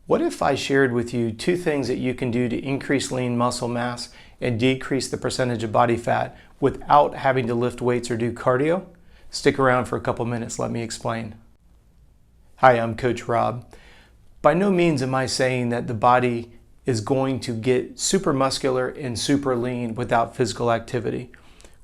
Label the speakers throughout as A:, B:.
A: What if I shared with you 2 things that you can do to increase lean muscle mass and decrease the percentage of body fat without having to lift weights or do cardio? Stick around for a couple minutes, let me explain. Hi, I'm Coach Rob. By no means am I saying that the body is going to get super muscular and super lean without physical activity.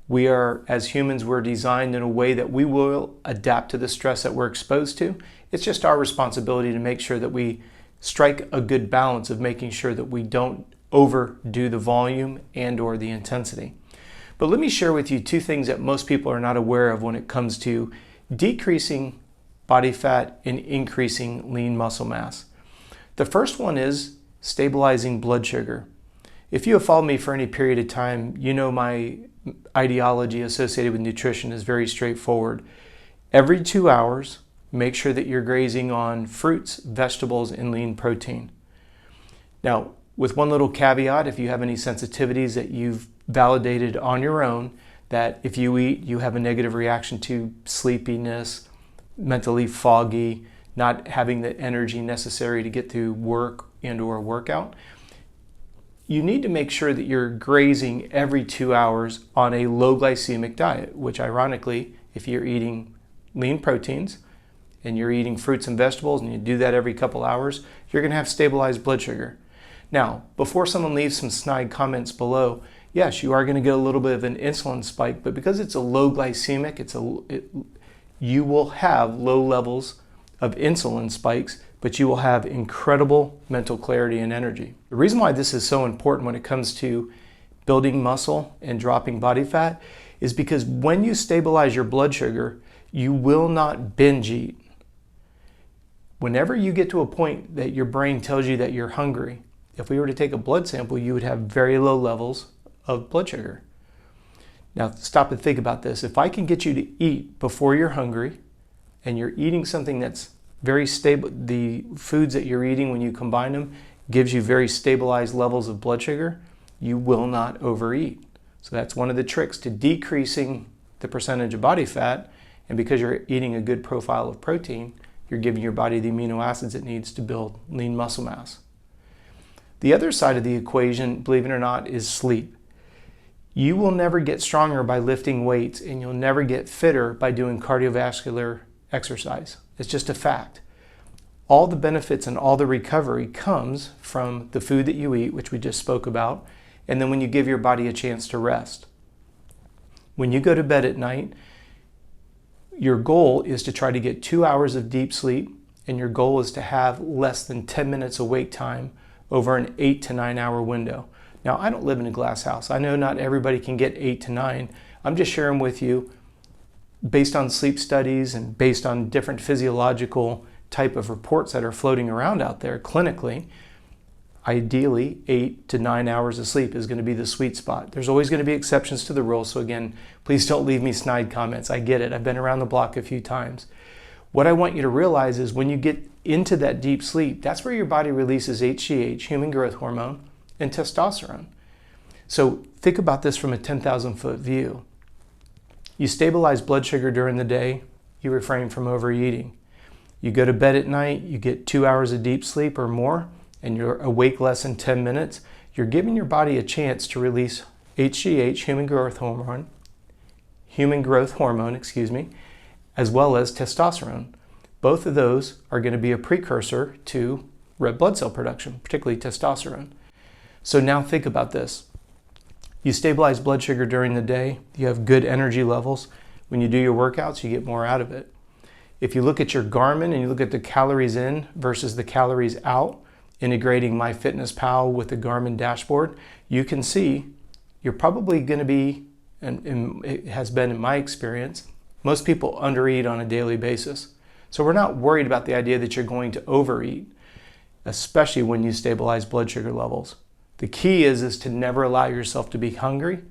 A: We are, as humans, we're designed in a way that we will adapt to the stress that we're exposed to. It's just our responsibility to make sure that we strike a good balance of making sure that we don't overdo the volume and or the intensity. But let me share with you 2 things that most people are not aware of when it comes to decreasing body fat and increasing lean muscle mass. The first one is stabilizing blood sugar. If you have followed me for any period of time, you know my ideology associated with nutrition is very straightforward. Every 2 hours, make sure that you're grazing on fruits, vegetables, and lean protein. Now, with one little caveat, if you have any sensitivities that you've validated on your own, that if you eat, you have a negative reaction to sleepiness, mentally foggy, not having the energy necessary to get through work and or workout, you need to make sure that you're grazing every 2 hours on a low glycemic diet, which ironically, if you're eating lean proteins, and you're eating fruits and vegetables, and you do that every couple hours, you're gonna have stabilized blood sugar. Now, before someone leaves some snide comments below, yes, you are gonna get a little bit of an insulin spike, but because it's a low glycemic, you will have low levels of insulin spikes, but you will have incredible mental clarity and energy. The reason why this is so important when it comes to building muscle and dropping body fat is because when you stabilize your blood sugar, you will not binge eat. Whenever you get to a point that your brain tells you that you're hungry, if we were to take a blood sample, you would have very low levels of blood sugar. Now stop and think about this. If I can get you to eat before you're hungry and you're eating something that's very stable, the foods that you're eating when you combine them gives you very stabilized levels of blood sugar, you will not overeat. So that's one of the tricks to decreasing the percentage of body fat, and because you're eating a good profile of protein, you're giving your body the amino acids it needs to build lean muscle mass. The other side of the equation, believe it or not, is sleep. You will never get stronger by lifting weights, and you'll never get fitter by doing cardiovascular exercise. It's just a fact. All the benefits and all the recovery comes from the food that you eat, which we just spoke about, and then when you give your body a chance to rest. When you go to bed at night, your goal is to try to get 2 hours of deep sleep, and your goal is to have less than 10 minutes awake time over an 8 to 9 hour window. Now, I don't live in a glass house. I know not everybody can get 8 to 9. I'm just sharing with you, based on sleep studies and based on different physiological type of reports that are floating around out there clinically, ideally 8 to 9 hours of sleep is going to be the sweet spot. There's always going to be exceptions to the rule, so again, please don't leave me snide comments. I get it. I've been around the block a few times. What I want you to realize is when you get into that deep sleep, that's where your body releases HGH, human growth hormone, and testosterone. So think about this from a 10,000-foot view. You stabilize blood sugar during the day, you refrain from overeating. You go to bed at night, you get 2 hours of deep sleep or more, and you're awake less than 10 minutes, you're giving your body a chance to release HGH, human growth hormone, as well as testosterone. Both of those are going to be a precursor to red blood cell production, particularly testosterone. So now think about this. You stabilize blood sugar during the day, you have good energy levels. When you do your workouts, you get more out of it. If you look at your Garmin and you look at the calories in versus the calories out, integrating MyFitnessPal with the Garmin dashboard, you can see you're probably going to be, and it has been in my experience, most people undereat on a daily basis. So we're not worried about the idea that you're going to overeat, especially when you stabilize blood sugar levels. The key is to never allow yourself to be hungry,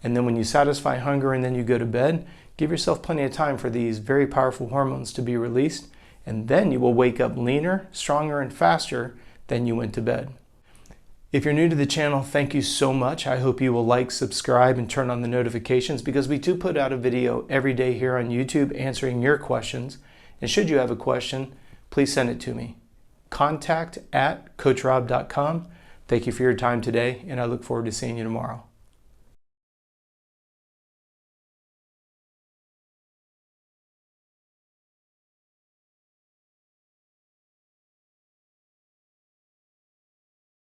A: and then when you satisfy hunger and then you go to bed, give yourself plenty of time for these very powerful hormones to be released, and then you will wake up leaner, stronger, and faster than you went to bed. If you're new to the channel, thank you so much. I hope you will like, subscribe, and turn on the notifications because we do put out a video every day here on YouTube answering your questions. And should you have a question, please send it to me. contact@coachrob.com. Thank you for your time today, and I look forward to seeing you tomorrow.